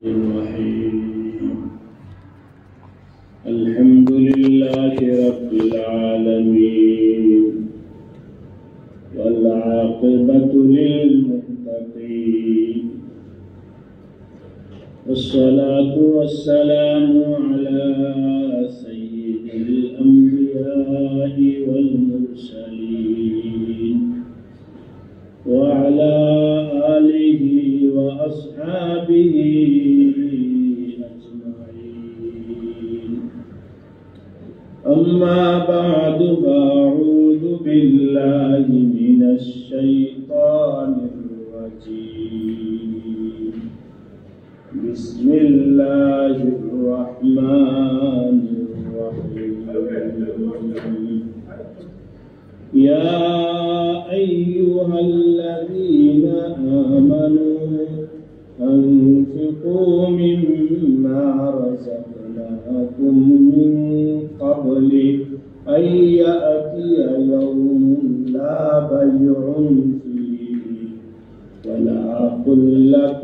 الرحيم الحمد لله رب العالمين والعاقبة للمتقين والصلاة والسلام على سيد الأنبياء والمرسلين وعلى آله وأصحابه أجمعين أما بعد فأعوذ بالله من الشيطان الرجيم بسم الله الرحمن الرحيم يا أيها الذين آمنوا أنفقوا مما رزقناكم من قبل أن يأتي يوم لا بيع فيه ولا خلة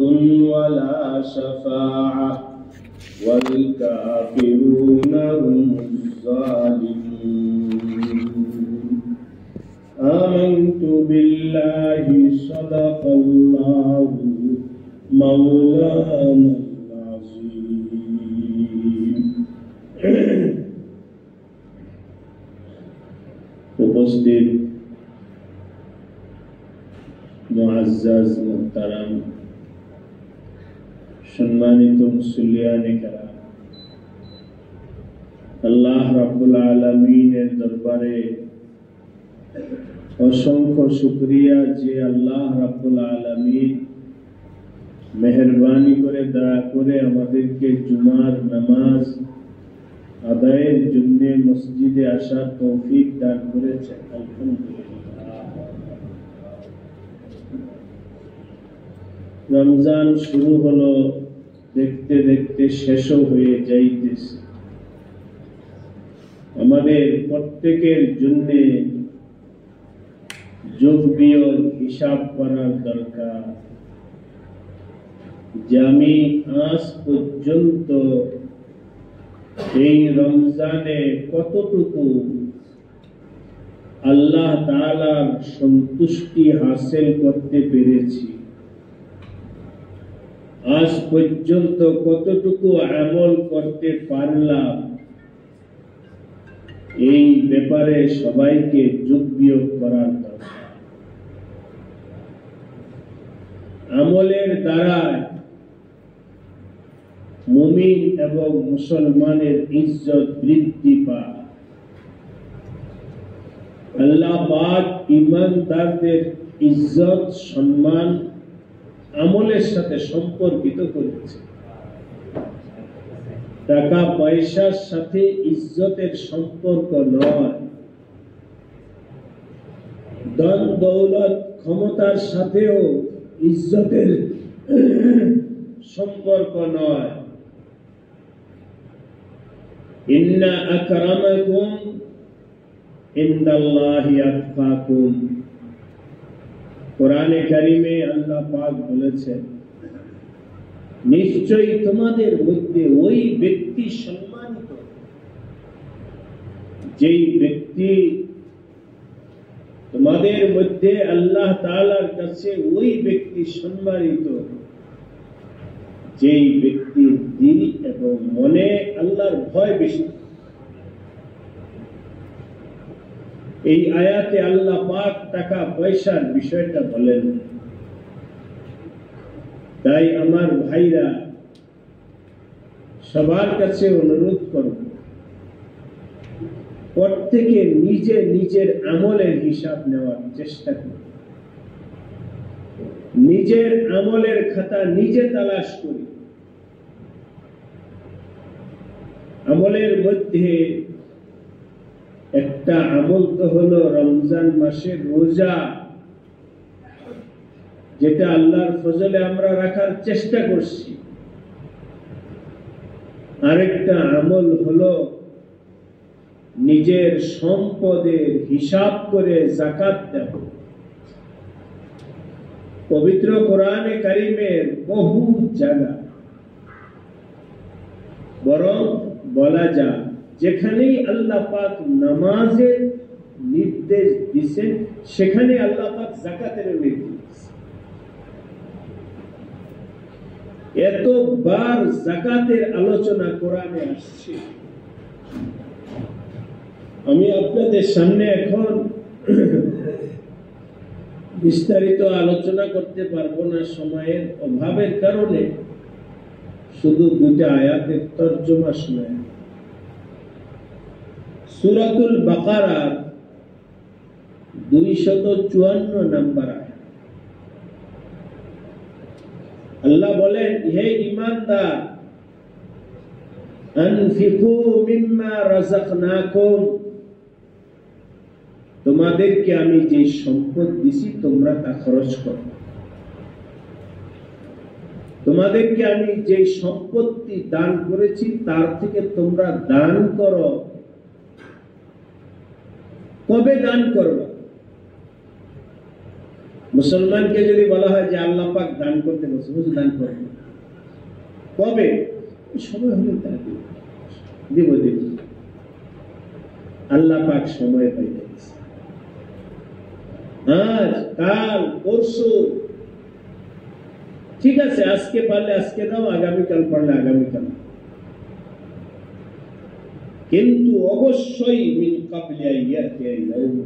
ولا شفاعة والكافرون هم الظالمون آمنت بالله صدق الله مولانا العظيم উপস্থিত মুআজ্জাজ মুহতারাম সম্মানিত মুসল্লিয়ানে কেরাম, আল্লাহ রাব্বুল আলামিনের দরবারে অসংখ্য শুকরিয়া যে আল্লাহ রাব্বুল আলামিন মেহেরবানি করে দয়া করে আমাদেরকে জুমার নামাজ আদায়ের জন্য মসজিদে আসার তৌফিক দান করেছেন। আলহামদুলিল্লাহ। রমজান শুরু হলো, দেখতে দেখতে শেষও হয়ে যাইতেছে। আমাদের প্রত্যেকের জন্য যোগ বিয়োগ হিসাব করার দরকার যে আমি আজ পর্যন্ত এই রমজানে কতটুকু আল্লাহ তাআলার সন্তুষ্টি হাসিল করতে পেরেছি, আজ পর্যন্ত কতটুকু আমল করতে পারলাম, এই ব্যাপারে সবাইকে যোগ বিয়োগ করার দরকার। আমলের দ্বারা মুমিন এবং মুসলমানের ইজ্জত বৃদ্ধি পায়। আল্লাহ পাক ঈমানদারদের ইজ্জত সম্মান আমলের সাথে সম্পর্কিত করেছে। টাকা পয়সার সাথে ইজ্জতের সম্পর্ক নয়, ধন দৌলত ক্ষমতার সাথেও ইজ্জতের সম্পর্ক নয়। ইন্না আকরামাকুম ইনদাল্লাহি আতকাকুম, কোরআনে কারিমে আল্লাহ পাক বলেছেন নিশ্চয়ই তোমাদের মধ্যে ওই ব্যক্তি সম্মানিত যেই ব্যক্তি তোমাদের মধ্যে আল্লাহ তাআলার কাছে ওই ব্যক্তি সম্মানিত যেই ব্যক্তির দিল এবং মনে আল্লাহর ভয় বেশি। এই আয়াতে আল্লাহ পাক টাকা পয়সার বিষয়টা বলেন। তাই আমার ভাইরা সবার কাছে অনুরোধ করব, প্রত্যেকে নিজে নিজের আমলের হিসাব নেওয়ার চেষ্টা করুন। নিজের আমলের খাতা নিজে তালাশ করি। আমলের মধ্যে একটা আমল তো হলো রমজান মাসে রোজা, যেটা আল্লাহর ফজলে আমরা রাখার চেষ্টা করছি। আরেকটা আমল হলো নিজের সম্পদের হিসাব করে যাকাত দেব। পবিত্র কোরআনে কারিমের বহু জায়গা বরং বলা যায় যেখানেই আল্লাহ পাক নামাজের নির্দেশ দিয়েছেন সেখানে আল্লাহ পাক যাকাতের নির্দেশ। এতবার যাকাতের আলোচনা কোরআনে আসছে। আমি আপনাদের সামনে এখন বিস্তারিত আলোচনা করতে পারবো না সময়ের অভাবের কারণে, শুধু দুটো আয়াতের তরজমা শোনায়। সূরাতুল বাকারা 254 নম্বর আয়াত। আল্লাহ বলেন, হে ঈমানদার, আনফিকু মিম্মা রাযাকনাকুম, তোমাদেরকে আমি যে সম্পদ দিছি তোমরা তা খরচ করো। তোমাদেরকে আমি যে সম্পত্তি দান করেছি তার থেকে তোমরা দান করো। কবে দান করবে? মুসলমানকে যদি বলা হয় যে আল্লাহ পাক দান করতে বলছে, বুঝে দান করবে কবে? সময় হলে তা দিব দিব। আল্লাহ পাক সময় পাই দিয়েছে, আজ কাল পরশু, ঠিক আছে, আজকে পারলে আজকে দাও, আগামীকাল পারলে আগামীকাল, কিন্তু অবশ্যই মিন ক্বাবলি আইয়াতিয়া ইয়াউম,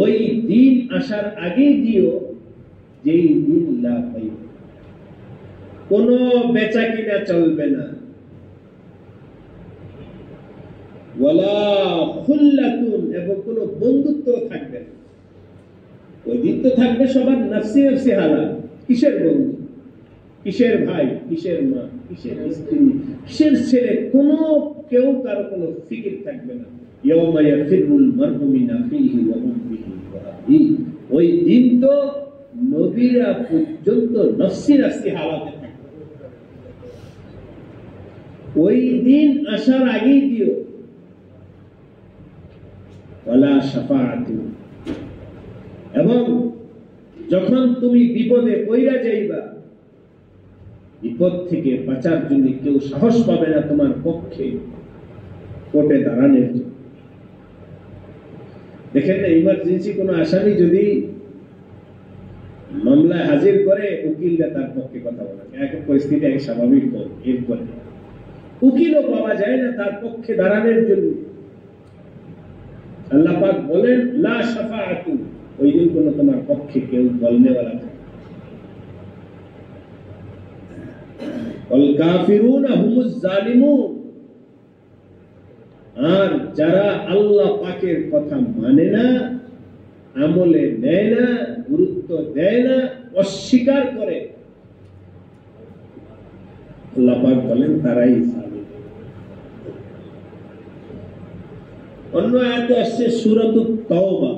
ওই দিন আসার আগে দিও যেই দিন লা পাই, কোনো বেচা কিনা চলবে না, ওয়ালা খুল্লাতুন, এবং কোনো বন্ধুত্ব থাকবে না। ওই দিন তো থাকবে সবার নফসি নফসি হালাত। কিসের বন্ধু, কিসের ভাই, কিসের মা, কিসের স্ত্রী, কিসের ছেলে, কোনো কেউ কারো কোনো ফিকির থাকবে না। ইয়াউমা ইয়াফিরুল মারউ মিন আখিহি ওয়া উম্মিহি ওয়া আবিহি, ওই দিন তো নবীরা পর্যন্ত নফসি নফসি হালাতে থাকবে। ওই দিন আসার আগেই দিও। ওয়ালা শাফাআতু, এবং যখন তুমি বিপদে পইরা যাইবা, বিপদ থেকে বাঁচার জন্য কেউ সাহস পাবে না তোমার পক্ষে কোর্টে দাঁড়ানোর জন্য। দেখেন, ইমার্জেন্সি কোনো আসামি যদি মামলায় হাজির করে, উকিলরা তার পক্ষে কথা বলে, এক পরিস্থিতি এক স্বাভাবিক হোক, এরপরে উকিলও পাওয়া যায় না তার পক্ষে দাঁড়ানোর জন্য। আল্লাহ পাক বলেন, লা শাফাআতু, ওই দিন কোনো তোমার পক্ষে কেউ বলনেওয়ালা থাকে। ওয়াল কাফিরুনা হুমুজ জালিমুন, আর যারা আল্লাহ পাকের কথা মানে না, আমলে নেয় না, গুরুত্ব দেয় না, অস্বীকার করে, আল্লাহ পাক বলেন তারাই জালিম। অন্য আয়াতে আসছে সূরাতুত তাওবা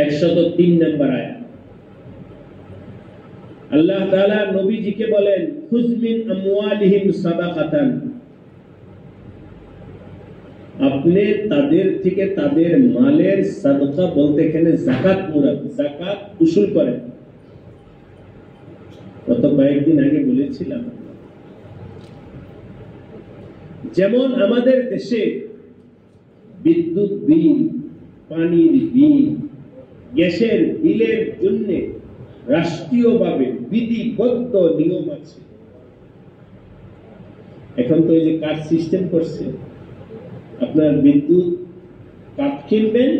103 নম্বর আয়াত। আল্লাহ তাআলা নবীজিকে বলেন, খুয মিন আমওয়ালিহিম সাদাকাতান, আপনি তাদের থেকে তাদের মালের সাদকা, বলতে এখানে যাকাত মুরাদ, যাকাত উসুল করেন। গত কয়েকদিন আগে বলেছিলাম, যেমন আমাদের দেশে বিদ্যুৎ বিল, পানির বিল, গ্যাসের বিলের জন্য রাষ্ট্রীয়ভাবে বিধিবদ্ধ নিয়ম আছে। এখন তো এই যে কার্ড সিস্টেম করছে, আপনার বিদ্যুৎ কার্ড কিনবেন,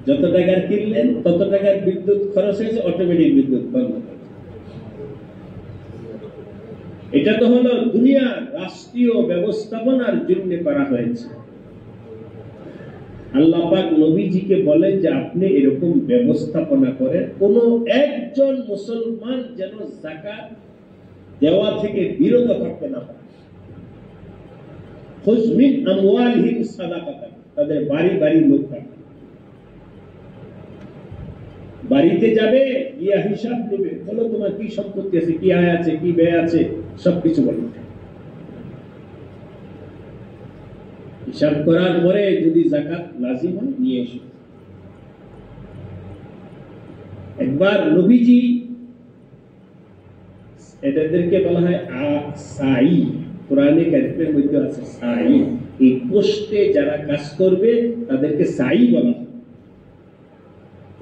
যত টাকার কিনলেন তত টাকার বিদ্যুৎ খরচ হয়েছে, অটোমেটিক বিদ্যুৎ বন্ধ হবে। এটা তো হলো দুনিয়া রাষ্ট্রীয় ব্যবস্থাপনার জন্য করা হয়েছে। আল্লাহ পাক নবীজিকে বলেন যে আপনি এরকম ব্যবস্থাপনা করেন, কোন একজন মুসলমান যেন যাকাত দেওয়া থেকে বিরত থাকতে না পারে। খুয মিন আমওয়ালিহিম সাদাকাতান, তাদের বাড়ি বাড়ি লোক থাকবে, বাড়িতে যাবে, গিয়া হিসাব নেবে, বলো তোমার কি সম্পত্তি আছে, কি আয় আছে, কি ব্যয় আছে, সবকিছু বলবে। হিসাব করার পরে যদি যাকাত লাজিম হয় নিয়ে এসো। একবার নবীজি এটাদেরকে বলা হয় সাই। কোরআনে কারিমের মধ্যে আছে সাই। এই পোস্টে যারা কাজ করবে তাদেরকে সাই বলা হয়।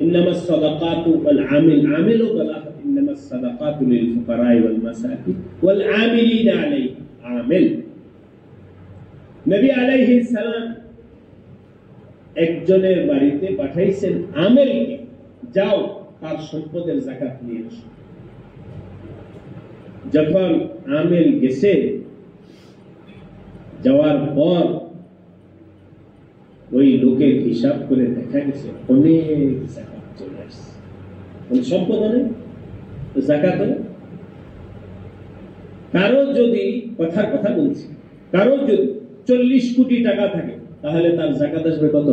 ইন্নামাস সাদাকাতু ওয়াল আমিল, আমিলও বলা হয় ইন্নামাস সাদাকাতু লিল ফুকারাই ওয়াল মাসাকিন ওয়াল আমিলিনা আলাইহি, আমিল। নবী আলাইহিস সালাম একজনের বাড়িতে পাঠাইছেন আমেলকে, যাও তার সম্পদের যাকাত নিয়ে আসো। যখন আমেল গেছে, যাওয়ার পর ওই লোকের হিসাব করে দেখা গেছে অনেক যাকাত চলে আসছে। সম্পদ অনেক, যাকাত অনেক। কারো যদি, কথার কথা বলছি, কারো যদি 40 কোটি টাকা থাকে তাহলে তার যাকাত আসবে কত?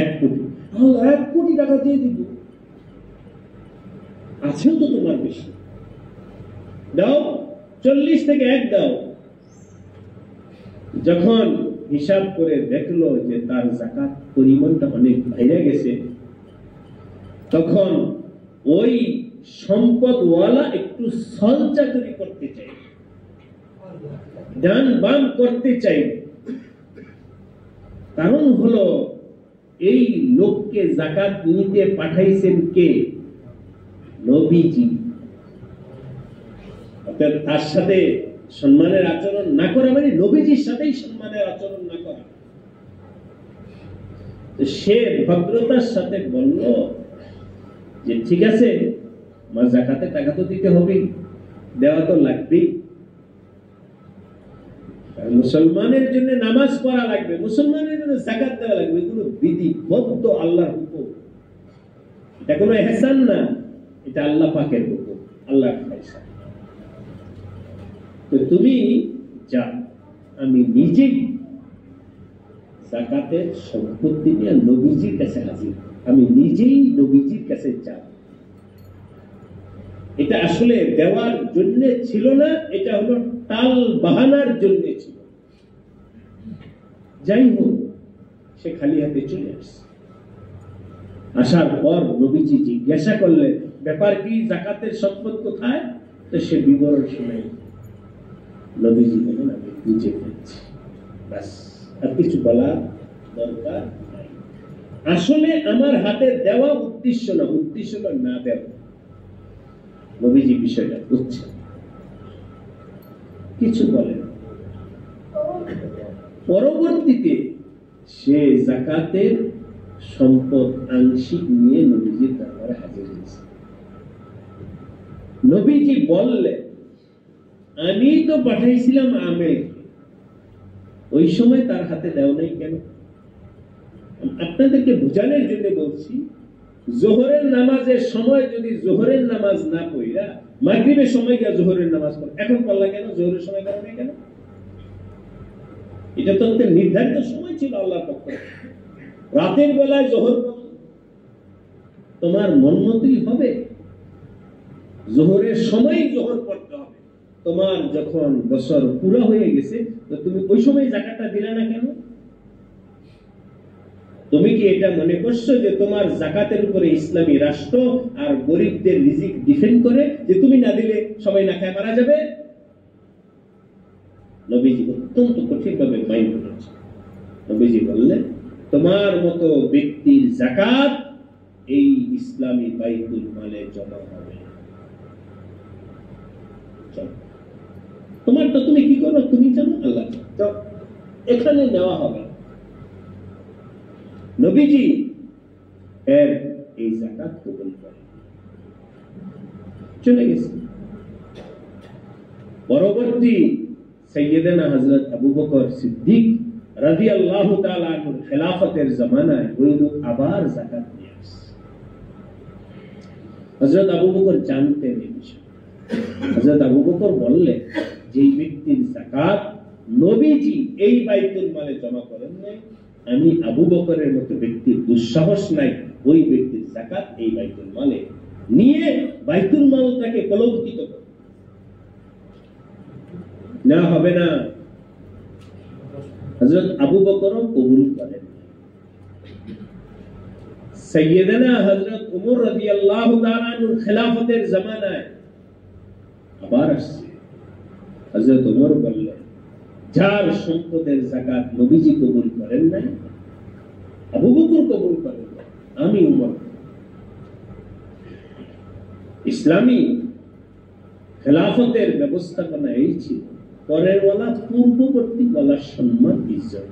1 কোটি। 1 কোটি টাকা দিয়ে দিব, আছেও তো তোমার বেশি, দাও 40 থেকে 1 দাও। যখন হিসাব করে দেখলো যে তার যাকাত পরিমাণটা অনেক বাইরে গেছে, তখন ওই সম্পদওয়ালা একটু সঞ্চাকরি করতে চাই, দান বাম করতে চাই। কারণ হলো এই লোককে যাকাত নিতে পাঠাইছেন কে? নবীজি। অর্থাৎ তার সাথে সম্মানের আচরণ না করা মানে নবীজির সাথেই সম্মানের আচরণ না করা। সে ভদ্রতার সাথে বলল যে ঠিক আছে, আমার যাকাতের টাকা তো দিতে হবেই, দেওয়া তো লাগবেই। মুসলমানের জন্য নামাজ পড়া লাগবে, মুসলমানের জন্য যাকাত দেওয়া লাগবে, এগুলো বিধিবদ্ধ আল্লাহর হুকুম। এটা কোনো ইহসান না, এটা আল্লাহ পাকের হুকুম, আল্লাহর ফয়সালা। তো তুমি যা, আমি নিজেই যাকাতের সম্পত্তি নিয়ে নবীজির কাছে হাজির, আমি নিজেই নবীজির কাছে যাব। এটা আসলে দেওয়ার জন্য ছিল না, এটা হলো টাল বাহানার জন্য ছিল। যাই হোক, সে খালি হাতে চলে আসছে। আসার পর নবীজি জিজ্ঞাসা করলেন, ব্যাপার কি, যাকাতের সম্পদ কোথায়? তো সে বিবরণ শোনাই। নবীজি বলেন, আমি বুঝে ফেলছি, ব্যাস, আর কিছু বলার দরকার নাই। আসলে আমার হাতে দেওয়া উদ্দেশ্য না, উদ্দেশ্য না দেওয়া। নবীজি বিষয়টা বুঝছেন, কিছু বলেন। পরবর্তীতে সে যাকাতের সম্পদ আংশিক নিয়ে নবীজির দরবারে হাজির হয়েছে। নবীজি বললেন, আমি তো পাঠাইছিলাম আমেলকে, ওই সময় তার হাতে দেও নাই কেন? আপনাদেরকে বোঝানোর জন্য বলছি, জোহরের নামাজের সময় যদি জোহরের নামাজ না পড়া মাগরিবের সময় গিয়ে জোহরের নামাজ পড়া, এখন পড়লা কেন? জোহরের সময় পড়া নাই কেন? এটা তো নির্ধারিত সময় ছিল আল্লাহর পক্ষ থেকে। রাতের বেলায় জোহর তোমার মন মতই হবে, জোহরের সময় জোহর পড়তে হবে। তোমার যখন বছর পুরো হয়ে গেছে, তো তুমি ওই সময় যাকাতটা দিলে না কেন? তুমি কি এটা মনে করছো যে তোমার যাকাতের উপরে ইসলামী রাষ্ট্র আর গরিবদের রিজিক ডিফেন্ড করে, যে তুমি না দিলে সবাই না খায় মারা যাবে? নবীজি অত্যন্ত কঠিনভাবে মাইন্ড করেছে। নবীজি বললেন, তোমার মতো ব্যক্তির যাকাত এই ইসলামী বাইতুল মালে জমা হবে। তোমার তো তুমি কি করো তুমি জানো, আল্লাহ এখানে নেওয়া হবে। নবীজি এর এই যাকাত কবুল করে চলে গেছে। পরবর্তী সাইয়েদনা হযরত আবু বকর সিদ্দিক রাদিয়াল্লাহু তাআলা আনহুর খেলাফতের জামানায় ওই লোক আবার যাকাত নিয়ে আসে। হযরত আবু বকর জানতেন এই বিষয়। হযরত আবু বকর বললেন, যে ব্যক্তির যাকাত নবীজি এই বাইতুল মালে জমা করেন নাই, আমি আবু বকরের মতো ব্যক্তির দুঃসাহস নাই ওই ব্যক্তির যাকাত এই বাইতুল মালে নিয়ে বাইতুল মালটাকে কলঙ্কিত করে না, হবে না। হযরত আবু বকরও কবুল করেন। সাইয়েদনা হযরত উমর রাদিয়াল্লাহু তাআলা আনহুর খেলাফতের জামানায় আবার আসছে। হযরত ওমর বললেন, যার সম্পদের যাকাত নবীজি কবুল করেন নাই, আবু বকর কবুল করেন নাই, আমি ওমর। ইসলামী খেলাফতের ব্যবস্থাপনা এই ছিল, পরের ওয়ালা পূর্ববর্তী ওয়ালার সম্মান ইজ্জত।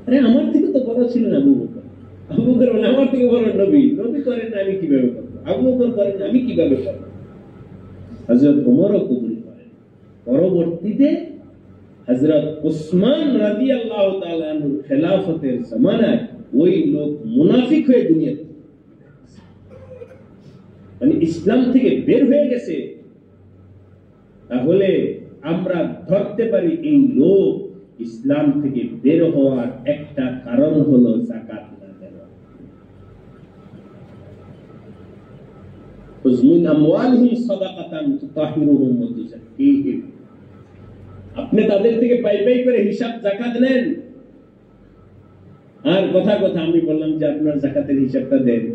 আরে আমার থেকে তো বড় ছিলেন আবু বকর। আবু বকর বলে আমার থেকে বড় নবী, নবী করেন না আমি কিভাবে করবো, আবু বকর করেন না আমি কিভাবে করবো। হযরত ওমরও কবুল করেন। পরবর্তীতে হযরত উসমান রাদিয়াল্লাহু তাআলা আনহুর খেলাফতের জামানায় ওই লোক মুনাফিক হয়ে দুনিয়াতে, মানে ইসলাম থেকে বের হয়ে গেছে। তাহলে আমরা ধরতে পারি এই লোক ইসলাম থেকে বের হওয়ার একটা কারণ হলো যাকাত না দেওয়া। উজমিন আমওয়ালিহিম সাদাকাতান তুতাহিরুহুম ওয়া তুযাক্কিহিম। আপনি তাদের থেকে পাই পাই করে হিসাব যাকাত নেন, আর কথা কথা আমি বললাম যে আপনার যাকাতের হিসাবটা দেন।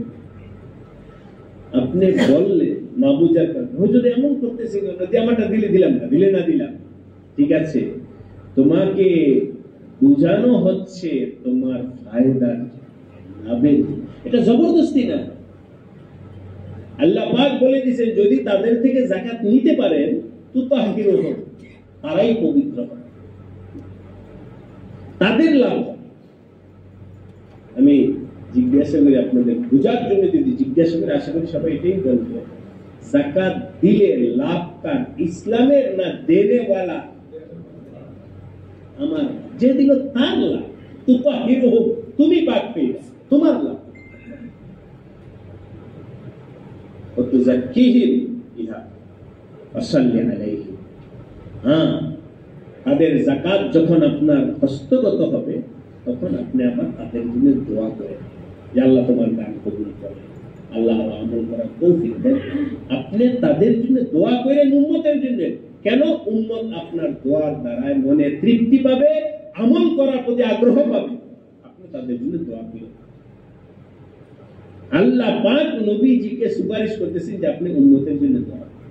আপনি বললে না বুঝার কারণে হুজুর এমন করতেছি, আমারটা দিলে দিলাম না, দিলে না দিলাম, ঠিক আছে, তোমাকে বুঝানো হচ্ছে তোমার ফায়দার লাভের, এটা জবরদস্তি না। আল্লাহ পাক বলে দিয়েছেন যদি তাদের থেকে যাকাত নিতে পারেন তুতাহিরুহুম, তারাই পবিত্র হবে, তাদের লাভ। আমি জিজ্ঞাসা করি আপনাদের বুঝার জন্য, যদি জিজ্ঞাসা করে আশা করি সবাই এটাই বলবে, যাকাত দিলে লাভ কার, ইসলামের না দেনেওয়ালা? আমার যে দিল তার লাভ। তুতাহিরুহুম, তুমি পাক পেয়ে তোমার লাভ। ওয়া তুযাক্কিহিম বিহা ওয়া সাল্লি আলাইহি। হ্যাঁ, তাদের যাকাত যখন আপনার হস্তগত হবে তখন আপনি আবার তাদের জন্য দোয়া করেন যে আল্লাহ তোমার দান কবুল করে, আল্লাহ আমল করার তৌফিক দেন। আপনি তাদের জন্য দোয়া করেন উম্মতের জন্য। কেন? উম্মত আপনার দোয়ার দ্বারায় মনে তৃপ্তি পাবে, আমল করার প্রতি আগ্রহ পাবে। আপনি তাদের জন্য দোয়া করেন। আল্লাহ পাক নবীজিকে সুপারিশ করতেছেন যে আপনি উম্মতের জন্য দোয়া করেন।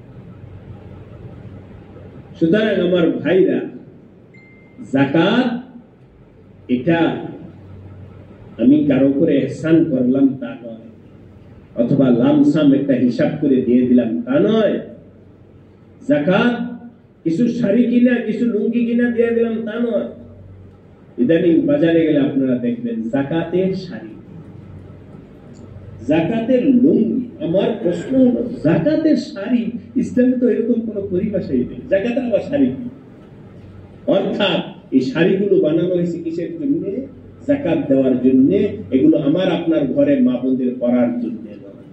সুতরাং আমার ভাইরা, যাকাত এটা আমি কারো করে এহসান করলাম তা নয়, অথবা লামসাম একটা হিসাব করে দিয়ে দিলাম তা নয়। যাকাত কিছু শাড়ি কিনা, কিছু লুঙ্গি কিনা দিয়ে দিলাম তা নয়। ইদানিং বাজারে গেলে আপনারা দেখবেন যাকাতের শাড়ি, যাকাতের লুঙ্গি। আমার প্রশ্ন হলো, যাকাতের শাড়ি ইসলামে তো এরকম কোন পরিভাষাই নেই। যাকাতের আবার শাড়ি, অর্থাৎ এই শাড়িগুলো বানানো হয়েছে কিসের জন্য? যাকাত দেওয়ার জন্য। এগুলো আমার আপনার ঘরে মা বোনদের পরার জন্য নয়।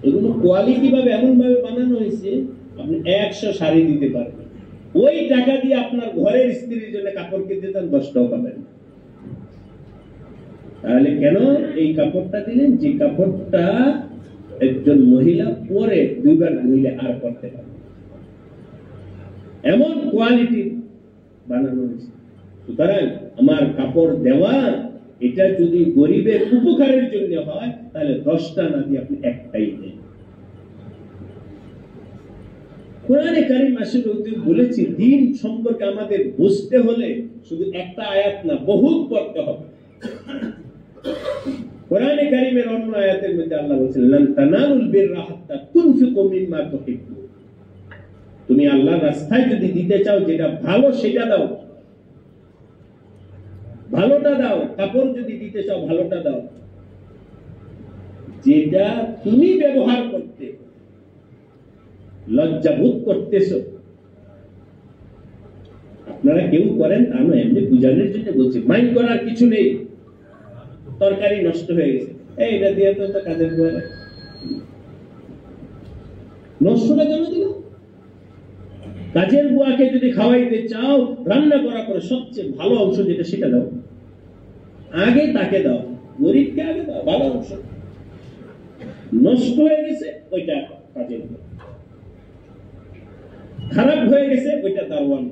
এগুলো কোয়ালিটি ভাবে এমন ভাবে বানানো হয়েছে আপনি 100 শাড়ি দিতে পারবেন। ওই টাকা দিয়ে আপনার ঘরের স্ত্রীর জন্য কাপড় কিনতে চান 10 টাকা পাবেন। তাহলে কেন এই কাপড়টা দিলেন? যে কাপড়টা একজন মহিলা পরে 2 বার ধুইলে আর পরতে পারবে, এমন কোয়ালিটি বানানো হয়েছে। সুতরাং আমার কাপড় দেওয়া এটা যদি গরিবের উপকারের জন্য হয় তাহলে 10টা না দিয়ে আপনি একটাই দেন। কোরআনে কারীম আসলে বলেছি, দ্বীন সম্পর্কে আমাদের বুঝতে হলে শুধু একটা আয়াত না, বহুত পড়তে হবে। কোরআনে কারীমের অন্য আয়াতের মধ্যে আল্লাহ বলেছেন, লান তানালুল বিররা হাত্তা তুনফিকু মিম্মা তুহিব্বুন। তুমি আল্লাহর রাস্তায় যদি দিতে চাও যেটা ভালো সেটা দাও, ভালোটা দাও। কাপড় যদি দিতে চাও ভালোটা দাও। যেটা তুমি ব্যবহার করতে লজ্জাবোধ করতেছ, আপনারা কেউ করেন তা নয়, এমনি বুঝানোর জন্য বলছি, মাইন্ড করার কিছু নেই। তরকারি নষ্ট হয়ে গেছে, এইটা দিয়ে তো কাজের বুয়া নষ্টটা কেন দিল? কাজের বুয়াকে যদি খাওয়াইতে চাও, রান্না করার পরে সবচেয়ে ভালো অংশ যেটা সেটা দাও, আগে তাকে দাও। গরিবকে আগে দাও ভালো অংশ। নষ্ট হয়ে গেছে ওইটা কাজের বুয়া, খারাপ হয়ে গেছে ওইটা দারওয়ান,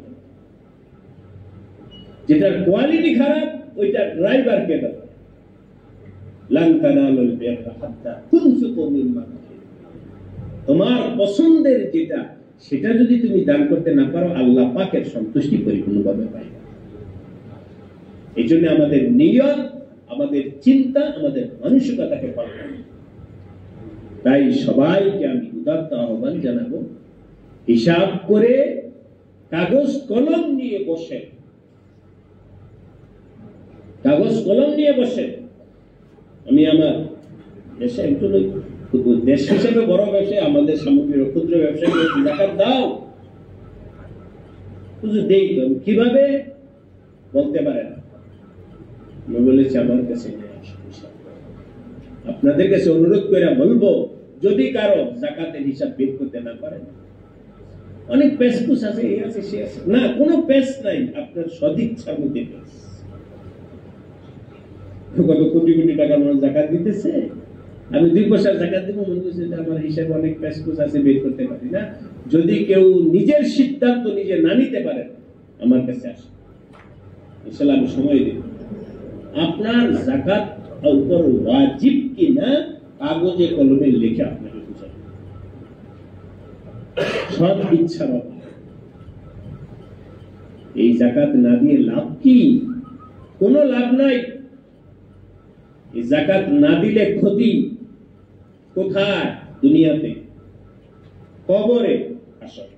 যেটার কোয়ালিটি খারাপ ওইটা ড্রাইভারকে দাও। লান তানালুল বিররা হাত্তা তুনফিকু মিম্মা তুহিব্বুন। তোমার পছন্দের যেটা, সেটা যদি তুমি দান করতে না পারো, আল্লাহ পাকের সন্তুষ্টি পরিপূর্ণভাবে পাইবে। এই জন্য আমাদের নিয়ত, আমাদের চিন্তা, আমাদের মানসিকতাকে পাল্টানো। তাই সবাইকে আমি উদাত্ত আহ্বান জানাবো, হিসাব করে কাগজ কলম নিয়ে বসে, কাগজ কলম নিয়ে বসে। আমি আমার দেশে একটু দেশ হিসেবে বড় ব্যবসায়ী, আমাদের সামগ্রীর ক্ষুদ্র ব্যবসায়ী জাকাত দাও, দেই তো কিভাবে বলতে পারে না। আমি বলেছি আমার কাছে আপনাদের কাছে অনুরোধ করে বলবো, যদি কারো জাকাতের হিসাব বের করতে না পারেন, অনেক পেসপুস আছে, এই আছে সে আছে, না কোনো পেস নাই, আপনার সদিচ্ছার মধ্যে পেস। কত কোটি কোটি টাকার মানুষ জাকাত দিতেছে, আমি 2 পয়সার জাকাত দিব, মনে করছে আমার হিসাবে অনেক পেসপুস আছে, বের করতে পারি না। যদি কেউ নিজের সিদ্ধান্ত নিজে না নিতে পারে, আমার কাছে আসে, ইনশাআল্লাহ আমি সময় দেব। আপনার জাকাত উপর ওয়াজিব কিনা কাগজে কলমে লিখে আপনাকে বুঝাবো, সব ইচ্ছার অভাব। এই জাকাত না দিয়ে লাভ কি? কোনো লাভ নাই। এই জাকাত না দিলে ক্ষতি কোথায়? দুনিয়াতে, কবরে, আসলে।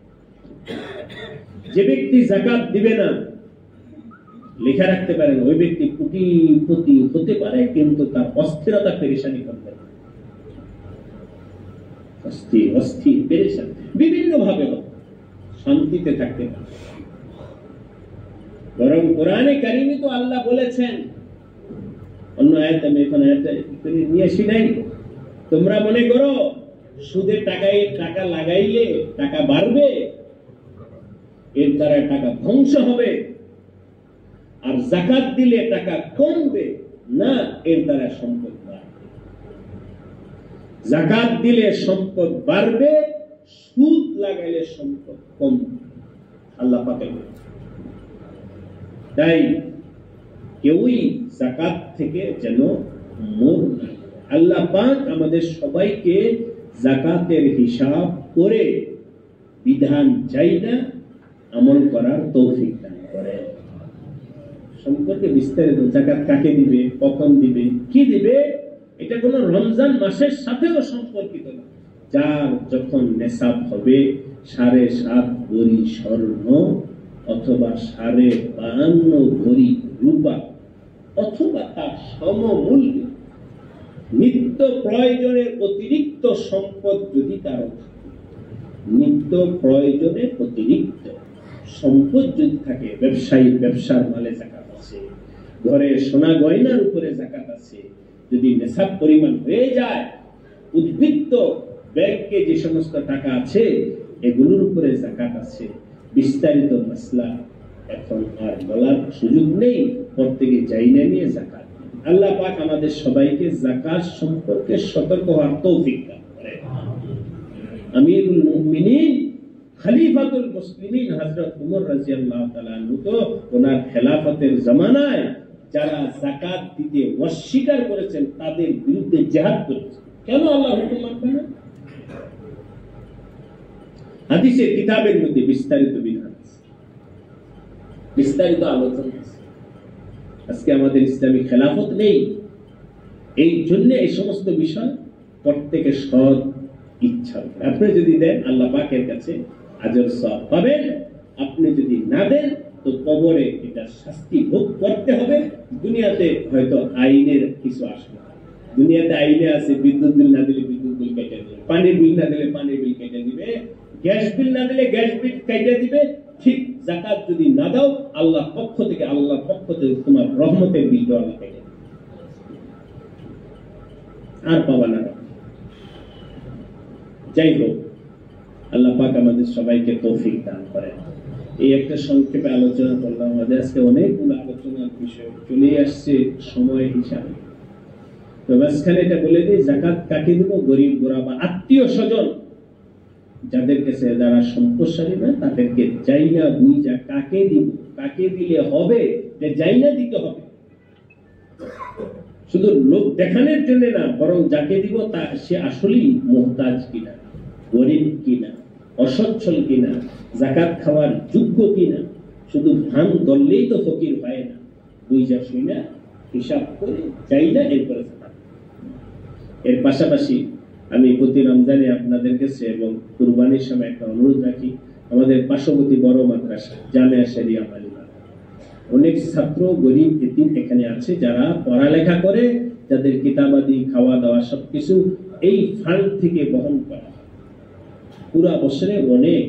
যে ব্যক্তি জাকাত দিবে না, লেখা রাখতে পারেন, ওই ব্যক্তি কোটিপতি হতে পারে, কিন্তু তার অস্থিরতা পেরেশানি করবে, অস্থির পেরেশানি বিভিন্ন ভাবে শান্তিতে থাকতে পারে। বরং কোরআনে কারিমে তো আল্লাহ বলেছেন, অন্য আয়াত আমি এখন নিয়ে আসি নাই, তোমরা মনে করো সুদে টাকা লাগাইলে টাকা বাড়বে, এর দ্বারা টাকা ধ্বংস হবে, আর জাকাত দিলে টাকা কমবে না, এর দ্বারা সম্পদ বাড়বে। জাকাত দিলে সম্পদ বাড়বে, সুদ লাগাইলে সম্পদ কমবে, আল্লাহ পাক বলেন। তাই কেউই জাকাত থেকে যেন মোর না। আল্লাহ পাক আমাদের সবাইকে জাকাতের হিসাব করে বিধান চাই না আমল করার তৌফিক দান করেন। সম্পর্কে বিস্তারিত জাকাত কাকে দিবে, কখন দিবে, কি দিবে, এটা কোন রমজান মাসের সাথেও সম্পর্কিত না। যার যখন নেশাব হবে 7.5 ভরি স্বর্ণ অথবা 52 ভরি রূপা অথবা তার সমমূল্য নিত্য প্রয়োজনের অতিরিক্ত সম্পদ যদি কারো থাকে, নিত্য প্রয়োজনের অতিরিক্ত সম্পদ যদি থাকে, ব্যবসায়ী ব্যবসার মালে জাকাত আছে, ঘরে সোনা গয়নার উপরে জাকাত আছে, যদি নেশাব পরিমাণ হয়ে যায়, উদ্বৃত্ত ব্যাংকে যে সমস্ত টাকা আছে এগুলোর উপরে জাকাত আছে। বিস্তারিত মাসলা এখন আর বলার সুযোগ নেই, প্রত্যেকে জাইনা নিয়ে জাকাত। আল্লাহ পাক আমাদের সবাইকে জাকাত সম্পর্কে সতর্ক হওয়ার তৌফিক দান করেন। আমিরুল মুমিনিন খলিফাতুল মুসলিমিন হযরত ওমর রাদিয়াল্লাহু তাআলা আনহু তো ওনার খেলাফতের জামানায় যারা যাকাত দিতে অস্বীকার করেছেন তাদের বিরুদ্ধে জিহাদ করেছেন। কেন আল্লাহ হুকুম মানবে না? হাদিসের কিতাবের মধ্যে বিস্তারিত বিধান আছে, বিস্তারিত আলোচনা আছে। আজকে আমাদের ইসলামী খেলাফত নেই, এই জন্য এই সমস্ত বিষয় প্রত্যেকের সৎ ইচ্ছা। আপনি যদি দেন আল্লাহ পাকের কাছে আজর সওয়াব পাবেন, আপনি যদি না দেন তো কবরে এটা শাস্তি ভোগ করতে হবে। দুনিয়াতে হয়তো আইনের কিছু আসবে, দুনিয়াতে আইনে আছে বিদ্যুৎ বিল না দিলে বিদ্যুৎ বিল কেটে দিবে, পানির বিল না দিলে পানির বিল কেটে দিবে, গ্যাস বিল না দিলে গ্যাস বিল কেটে দিবে। ঠিক যাকাত যদি না দাও আল্লাহ পক্ষ থেকে তোমার রহমতের বিল আল্লাহ কেটে দিবে, আর পাবা না। যাই হোক, আল্লাহ পাক আমাদের সবাইকে তৌফিক দান করেন। এই একটা সংক্ষেপে আলোচনা করলাম। আমাদের আজকে অনেকগুলো আলোচনার বিষয় চলে আসছে সময় হিসাবে। তো মাঝখানে এটা বলে দিই, জাকাত কাকে দিব? গরিব গোরাবা আত্মীয় স্বজন যাদের কাছে, যারা সম্পদশালী না তাদেরকে জাইনা বুঝা কাকে দিব, কাকে দিলে হবে, যে জাইনা দিতে হবে। শুধু লোক দেখানোর জন্য না, বরং যাকে দিব তা সে আসলেই মুহতাজ কিনা, গরিব কিনা, অসচ্ছল কিনা, জাকাত খাওয়ার যোগ্য কিনা, শুধু ধান দললেই তো ফকির হয় না। বুঝা শুইনা হিসাব করে চাই না, এরপরে এর পাশাপাশি আমি প্রতি রমজানে আপনাদের কাছে এবং কুরবানির সময় একটা অনুরোধ রাখি, আমাদের পার্শ্ববর্তী বড় মাদ্রাসা জামিয়া শরিয়া মালিবা, অনেক ছাত্র গরিব এতিম এখানে আছে যারা পড়ালেখা করে, যাদের কিতাবাদি খাওয়া দাওয়া সবকিছু এই ফান্ড থেকে বহন করা। পুরা বছরে অনেক,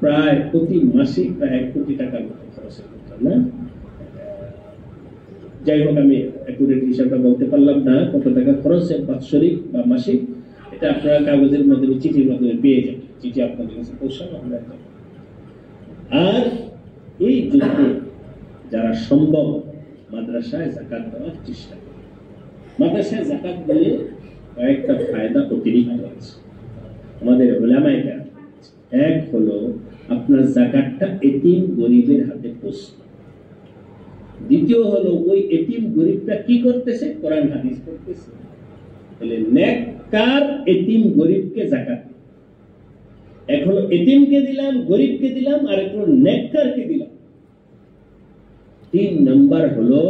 প্রায় প্রতি মাসে প্রায় 1 কোটি টাকার মতো খরচ করতাম না। যাই হোক, আমি অ্যাকুরেট হিসাবটা বলতে পারলাম না কত টাকা খরচ হয় বাৎসরিক বা মাসিক। এটা আপনারা কাগজের মাধ্যমে, চিঠির মাধ্যমে পেয়ে যাবেন, চিঠি আপনাদের কাছে পৌঁছানো আমরা। আর এই যুদ্ধে যারা সম্ভব মাদ্রাসায় যাকাত দেওয়ার চেষ্টা করে। মাদ্রাসায় যাকাত দিলে কয়েকটা ফায়দা অতিরিক্ত আছে আমাদের উলামায়ে কেরাম। এক হলো আপনার যাকাতটা এতিম গরিবের হাতে পৌঁছবে। দ্বিতীয় হলো ওই এতিম গরিবটা কি করতেছে, কোরআন হাদিস পড়তেছে। তাহলে নেককার এতিম গরিবকে যাকাত। এক হলো এতিমকে দিলাম, গরিবকে দিলাম, আর এক হলো নেককারকে দিলাম। 3 নম্বর হলো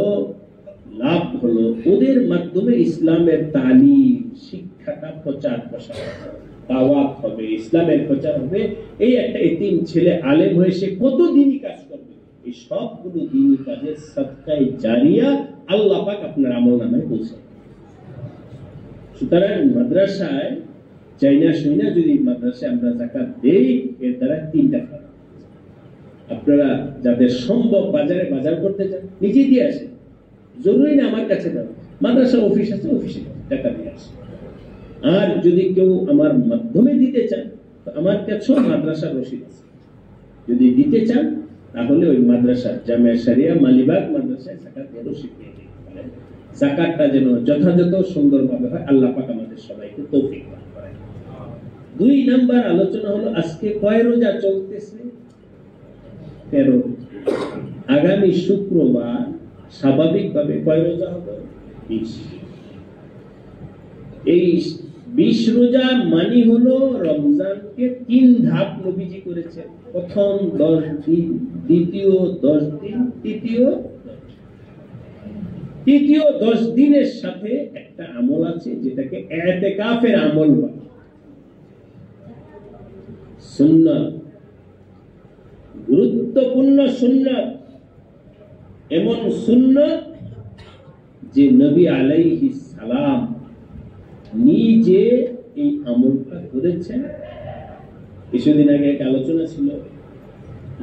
লাভ হলো ওদের মাধ্যমে ইসলামের তালিম, শিক্ষাটা প্রচার প্রসার, দাওয়াত হবে, ইসলামের প্রচার হবে। এই একটা এতিম ছেলে আলেম হয়ে সে কত দিনই কাজ করবে, এই সবগুলো দিনই কাজের সাদকায়ে জারিয়া আল্লাহ পাক আপনার আমলনামায় পৌঁছায়। সুতরাং মাদ্রাসায় চাইনা শুইনা যদি মাদ্রাসায় আমরা যাকাত দেই, এর দ্বারা 3টা ফায়দা। আপনারা যাদের সম্ভব বাজারে বাজার করতে চান, নিজে দিয়ে আসেন, জরুরি না আমার কাছে দাও, মাদ্রাসা অফিস আছে, অফিসে টাকা দিয়ে আসেন। আর যদি কেউ আমার মাধ্যমে দিতে চান, তো আমার কাছেও মাদ্রাসার রসিদ আছে, যদি দিতে চান তাহলে ওই মাদ্রাসা জামিয়া শরিয়া মালিবাগ মাদ্রাসায় যাকাতের রসিদ দিয়ে দিতে পারেন। যাকাতটা যেন যথাযথ সুন্দরভাবে হয়, আল্লাহ পাক আমাদের সবাইকে তৌফিক দান করেন। 2 নম্বর আলোচনা হলো আজকে কয় রোজা চলতেছে? 13। আগামী শুক্রবার স্বাভাবিকভাবে কয় রোজা হবে? 20। এই 20 রোজা মানি হলো রমজানকে 3 ধাপ নবীজি করেছেন। প্রথম 10 দিন, দ্বিতীয় 10 দিন, তৃতীয় 10 দিনের সাথে একটা আমল আছে যেটাকে ইতিকাফের আমল বলে। সুন্নাত, গুরুত্বপূর্ণ সুন্নাত, এমন সুন্নাত যে নবী আলাইহিস সালাম নিজে এই আমলটা করেছেন। কিছুদিন আগে এক আলোচনা ছিল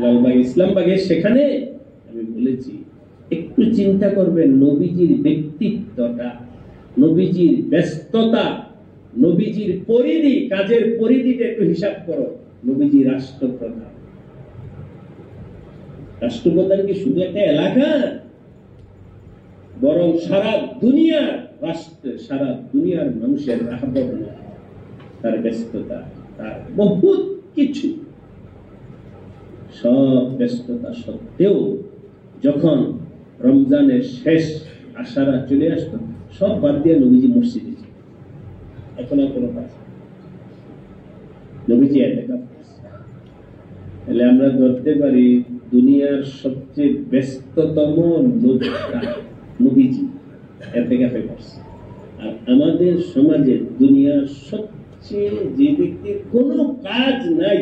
লালবাগ ইসলামবাগে, সেখানে আমি বলেছি একটু চিন্তা করবেন নবীজির ব্যক্তিত্বটা, নবীজির ব্যস্ততা, নবীজির পরিধি, কাজের পরিধিটা একটু হিসাব করো। নবীজি রাষ্ট্রপ্রধান, রাষ্ট্রপ্রধান কি শুধু একটা এলাকা, বরং সারা দুনিয়ার রাষ্ট্র, সারা দুনিয়ার মানুষের আহ্বান, তার ব্যস্ততা, তার বহুত কিছু, সব ব্যস্ততা সত্ত্বেও যখন রমজানের শেষ আশারা চলে আসতো, সব বাদ দিয়ে নবীজি মসজিদে ছিল। এখন আর কোনো কাজ, নবীজি ইতিকাফ করছে। তাহলে আমরা ধরতে পারি দুনিয়ার সবচেয়ে ব্যস্ততম লোকটা নবীজি ইতিকাফে করছে। আর আমাদের সমাজে দুনিয়ার সবচেয়ে যে ব্যক্তির কোনো কাজ নাই,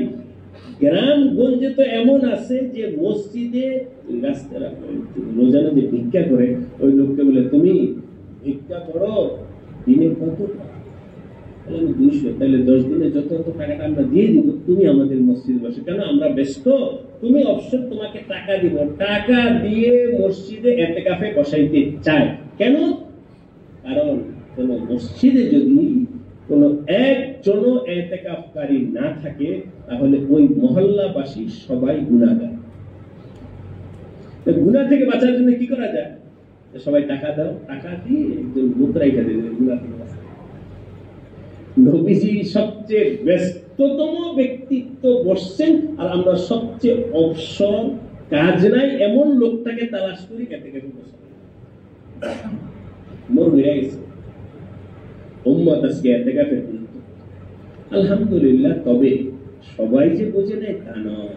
গ্রামগঞ্জে তো এমন আছে যে মসজিদে রাস্তারা রোজানা যে ভিক্ষা করে, ওই লোককে বলে তুমি ভিক্ষা করো, দিনে কত? 200। তাহলে 10 দিনে যত টাকাটা আমরা দিয়ে দিব, তুমি আমাদের মসজিদে বসে কেন? আমরা ব্যস্ত, তুমি অবশ্যই তোমাকে টাকা দিব, টাকা দিয়ে মসজিদে ইতিকাফে বসাইতে চায়। কেন? কারণ কোন মসজিদে যদি কোন একজন ইতিকাফকারী না থাকে, তাহলে ওই মহল্লাবাসী সবাই গুনাহগার। গুনাহ থেকে বাঁচার জন্য কি করা যায়? সবাই টাকা দাও, টাকা দিয়ে একজন লোক রাইখা দেবে গুনাহ থেকে বাঁচা। নবীজি সবচেয়ে ব্যস্ততম ব্যক্তিত্ব বসছেন, আর আমরা সবচেয়ে অবসর, কাজ নাই এমন লোকটাকে তালাশ করি ইতিকাফে বসা। মোর হয়ে গেছে উম্মত আজকে ইতিকাফের গুরুত্ব। আলহামদুলিল্লাহ। তবে সবাই যে বোঝে না তা নয়,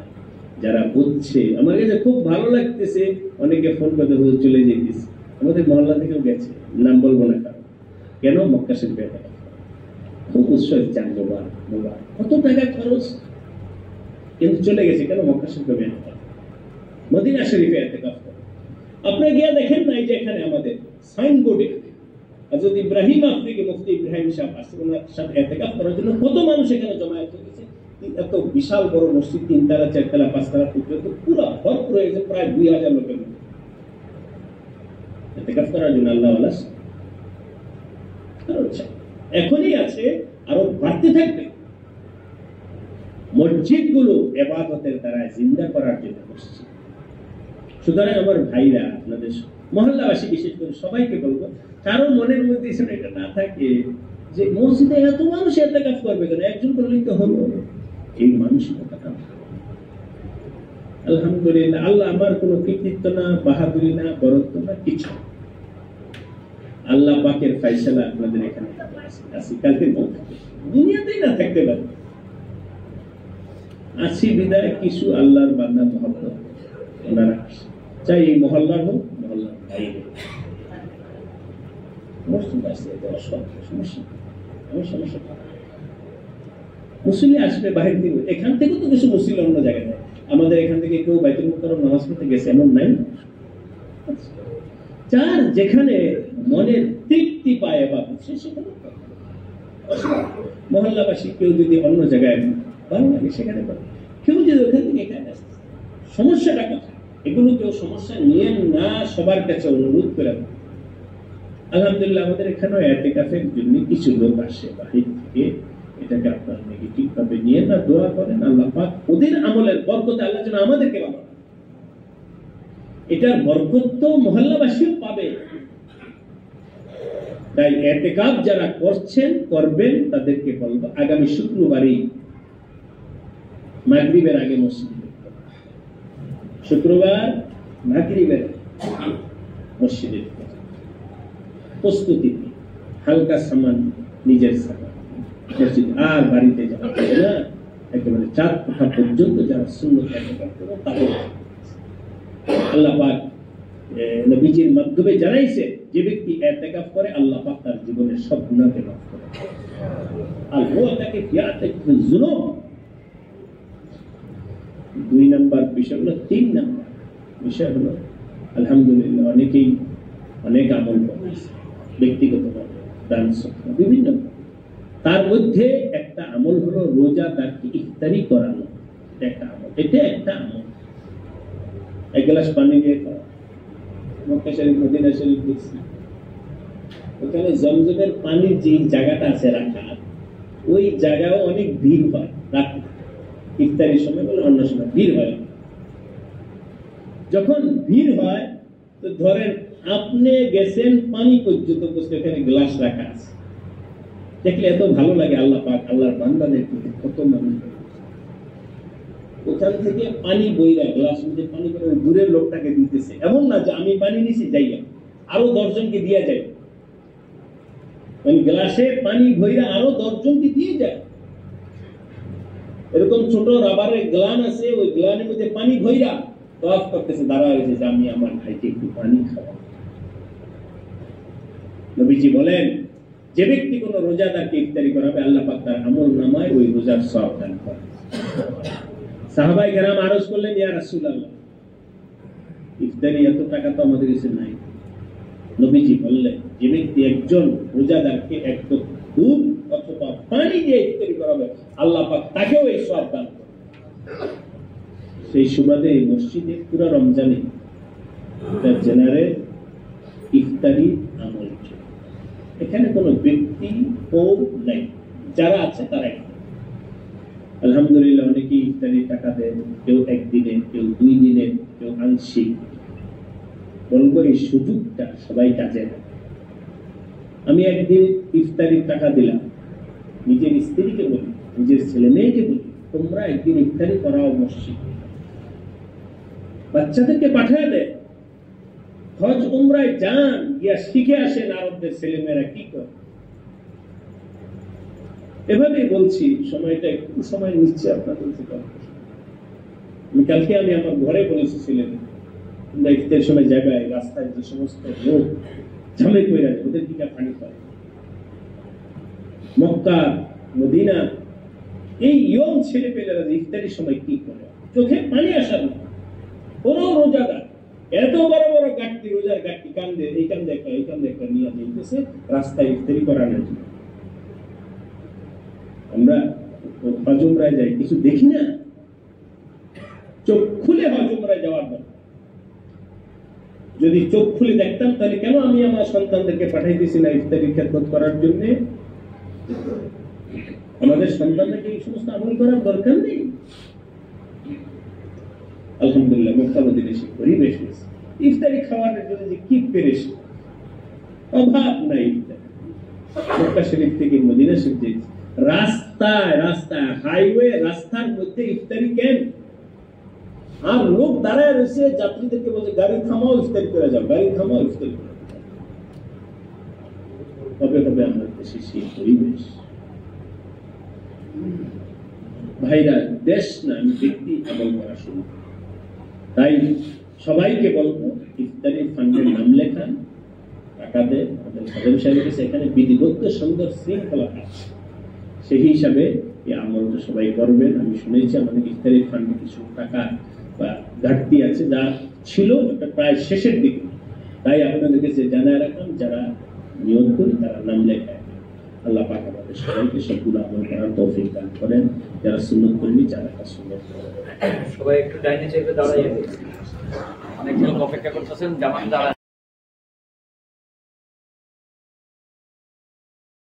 যারা বুঝছে। আমার কাছে খুব ভালো লাগতেছে, অনেকে ফোন করে চলে যেতেছে, আমাদের মহল্লা থেকেও গেছে, নাম বলবো না কারণ, কেন মক্কা শরীফে খুব উৎসব চাঙ্গোবার মোবার কত টাকা খরচ, কিন্তু চলে গেছে কেন মক্কা শরীফে মদিনা শরীফে ইতিকাফ করে। আপনি গিয়ে দেখেন না, এই যে এখানে আমাদের সাইনবোর্ডে হযরত ইব্রাহিম আফ্রিকি মুফতি ইব্রাহিম সাহেব আসছে ওনার সাথে ইতিকাফ করার জন্য, কত মানুষ এখানে জমায়েত হয়েছে। এত বিশাল বড় মসজিদ, 3 তলা 4 তলা 5 তলা পর্যন্ত পুরো ভরপুর হয়েছে, প্রায় 2000 লোকের মতো ইতিকাফ করার জন্য। আল্লাহ ওয়ালা এখনই আছে, আরো বাড়তে থাকবে। মসজিদগুলো ইবাদতের দ্বারা জিন্দা করার জন্য মসজিদ। সুতরাং আমার ভাইরা, আপনাদের মহল্লাবাসী বিশেষ করে সবাইকে বলবো, কারো মনের মধ্যে এটা না থাকে যে মসজিদে এত মানুষ ইতিকাফ করবে কেন, একজন করলেই তো হলো, এই মানসিকতাটা। আলহামদুলিল্লাহ, আল্লাহ আমার কোনো কৃতিত্ব না, বাহাদুরি না, বরত্ব না, কিছু আল্লাহ পাকের ফায়সালা আপনাদের এখানে আসি, কালকে দুনিয়াতেই না থাকতে পারে, আসি বিদায় কিছু আল্লাহর বান্দা মহব্বত ওনারা চাই, এই মহল্লার হোক মহল্লার বাইরে মুসল্লি আসবে বাহির থেকে, এখান থেকে তো কিছু মুসল্লি অন্য জায়গায় নেই। আমাদের এখান থেকে কেউ বাইতুল মুকাররম নামাজ পড়তে গেছে এমন নাই। যার যেখানে মনের তৃপ্তি পায় বা সেখানে মহল্লাবাসী কেউ যদি অন্য জায়গায় ভালো লাগে সেখানে পাবে, কেউ যদি ওখান থেকে এখানে আসে, সমস্যাটা কথা এগুলো কেউ সমস্যা নিয়ে না, সবার কাছে অনুরোধ করে। আলহামদুলিল্লাহ আমাদের এখানেও ইতিকাফের জন্য কিছু লোক আসে বাহির থেকে, এটাকে আপনারা নেগেটিভ ভাবে নিয়ে না, দোয়া করেন আল্লাহ পাক ওদের আমলের বরকতে আল্লাহ যেন আমাদেরকে বানান। এটার বরকত তো মহল্লাবাসীও পাবে। তাই ইতিকাফ যারা করছেন করবেন, তাদেরকে বলবো আগামী শুক্রবারই মাগরিবের আগে মসজিদে, শুক্রবার মাগরিবের মসজিদে প্রস্তুতি, হালকা সামান, নিজের সামান মসজিদ, আর বাড়িতে যাওয়া না, একেবারে 4 কোঠা পর্যন্ত যারা সুন্নত ইতিকাফ করবে তাদের আল্লাহ পাক নবীজির মাধ্যমে জানাইছে, যে ব্যক্তি ইতিকাফ করে আল্লাহ পাক তার জীবনের সব গুনাহকে মাফ করে। আর হুয়া তাকে ইয়াতিকুল যুনুব। 2 নাম্বার বিষয় হলো, 3 নাম্বার বিষয় হলো আলহামদুলিল্লাহ অনেকেই অনেক আমল করেছে ব্যক্তিগতভাবে, দান সদকা বিভিন্ন, তার মধ্যে একটা আমল হলো রোজাদারকে ইফতারি করানো। একটা আমল, এটা একটা আমল। 1 গ্লাস পানি দিয়ে খাওয়া। মক্কা শরীফ মদিনা শরীফ দেখছি, ওখানে জমজমের পানির যে জায়গাটা আছে রাখা, ওই জায়গাও অনেক ভিড় হয় রাত ইফতারির সময়, বলে অন্য সময় ভিড় হয়। যখন ভিড় হয় তো ধরেন আপনি গেছেন পানি পর্যন্ত বসে, এখানে গ্লাস রাখা আছে, দেখলে এত ভালো লাগে। আল্লাহ পাক আল্লাহর বান্দাদের কত মানুষ ওখান থেকে পানি বইরা গ্লাস মধ্যে পানি করে ওই দূরের লোকটাকে দিতেছে। এমন না যে আমি পানি নিছি যাইয়া আরো 10 জনকে দিয়ে যায়, মানে গ্লাসে পানি ভইরা আরো 10 জনকে দিয়ে যায়। এরকম ছোট রাবারের গ্লান আছে, ওই গ্লানের মধ্যে পানি ভইরা তওয়াফ করতেছে, দাঁড়ায় রয়েছে যে আমি আমার ভাইকে একটু পানি খাওয়াবো। নবীজি বলেন, যে ব্যক্তি কোন রোজাদারকে ইফতারি করাবে আল্লাহ পাক তার আমলনামায় ওই রোজার সওয়াব দান করেন। সাহাবায়ে কেরাম আরজ করলেন, ইয়া রাসূলুল্লাহ, ইফতারি এত টাকা তো আমাদের কাছে নাই। নবীজি বললেন, যে ব্যক্তি একজন রোজাদারকে একটু দুধ অথবা পানি দিয়ে ইফতারি করাবে আল্লাহ পাক তাকেও এই সওয়াব দান করেন। সেই সুবাদে এই মসজিদে পুরো রমজানে জেনারেল ইফতারি আমল, এখানে কোনো ব্যক্তি পৌর নাই, যারা আছে তারাই। আলহামদুলিল্লাহ অনেকেই ইফতারির টাকা দেন, কেউ 1 দিনে, কেউ 2 দিনে, কেউ আংশিক। বলবো এই সুযোগটা সবাই কাজে নেয়। আমি একদিন ইফতারির টাকা দিলাম, নিজের স্ত্রীকে বলি, নিজের ছেলে মেয়েকে বলি, তোমরা একদিন ইফতারি করাও মসজিদ, বাচ্চাদেরকে পাঠিয়ে দেয়, হজ উমরায় যান, গিয়া শিখে আসেন আরবদের ছেলেমেয়েরা কি করে। এভাবেই বলছি, সময়টা একটু সময় নিচ্ছে আপনাদের থেকে। কালকে আমি আমার ঘরে বলেছি ছিলেন, আমরা ইফতারের সময় জায়গায় রাস্তায় যে সমস্ত লোক ঝামে করে আছে, ওদের দিকে পানি পায়। মক্কা, মদিনা, এই ইয়ং ছেলে পেলেরা যে ইফতারির সময় কি করে, চোখে পানি আসার না। কোন রোজাদার এত বড় বড় গাঠটি, রোজার গাঠটি কান্দে, এই কান্দে একটা, এই কান্দে একটা নিয়ে যেতেছে রাস্তায় ইফতারি করানোর জন্য। আমরা হজ উমরায় যাই, কিছু দেখি না? চোখ খুলে হজ উমরায় যাওয়ার দরকার। যদি চোখ খুলে দেখতাম, তাহলে কেন আমি আমার সন্তানদেরকে পাঠাইতেছি না ইফতারি খেদমত করার জন্য? আমাদের সন্তানদেরকে এই সমস্ত আমল করার দরকার নেই? আলহামদুলিল্লাহ, মক্কা মদিনায় সেই পরিবেশ হয়েছে। ইফতারি খাওয়ানোর জন্য যে কি পেরেশ, অভাব নাই। মক্কা শরীফ থেকে মদিনা শরীফ, রাস্তায় রাস্তায়, হাইওয়ে রাস্তার মধ্যে ইফতারি ক্যাম্প। আর লোক দাঁড়ায় রয়েছে, যাত্রীদেরকে বলছে গাড়ি থামাও, ইফতারি করে যাও, গাড়ি থামাও, ইফতারি করে যাও। কবে হবে আমাদের দেশে সেই পরিবেশ? ভাইরা, দেশ না, আমি ব্যক্তি আমল করা শুরু। তাই সবাইকে বলবো, ইফতারি ফান্ডের নাম লেখান, টাকা দেন। আমাদের খাদেম সাহেবের কাছে এখানে বিধিবদ্ধ সুন্দর শৃঙ্খলা আছে, সেই হিসাবে এই আমলটা সবাই করবেন। আমি শুনেছি আমাদের ইফতারি ফান্ডে কিছু টাকা বা ঘাটতি আছে, যা ছিল এটা প্রায় শেষের দিকে। তাই আপনাদের কাছে জানায় রাখলাম, যারা নিয়োগ করি তারা নাম লেখায়। আল্লাহ পাক আমাদের সবাইকে সবগুলো আমল করার তৌফিক দান করেন। যারা সুন্নত করেনি, যারা সুন্নত করেন, সবাই একটু ডাইনে চেপে দাঁড়াইয়ে, অনেক লোক অপেক্ষা করতেছেন, জামাত দাঁড়ায়।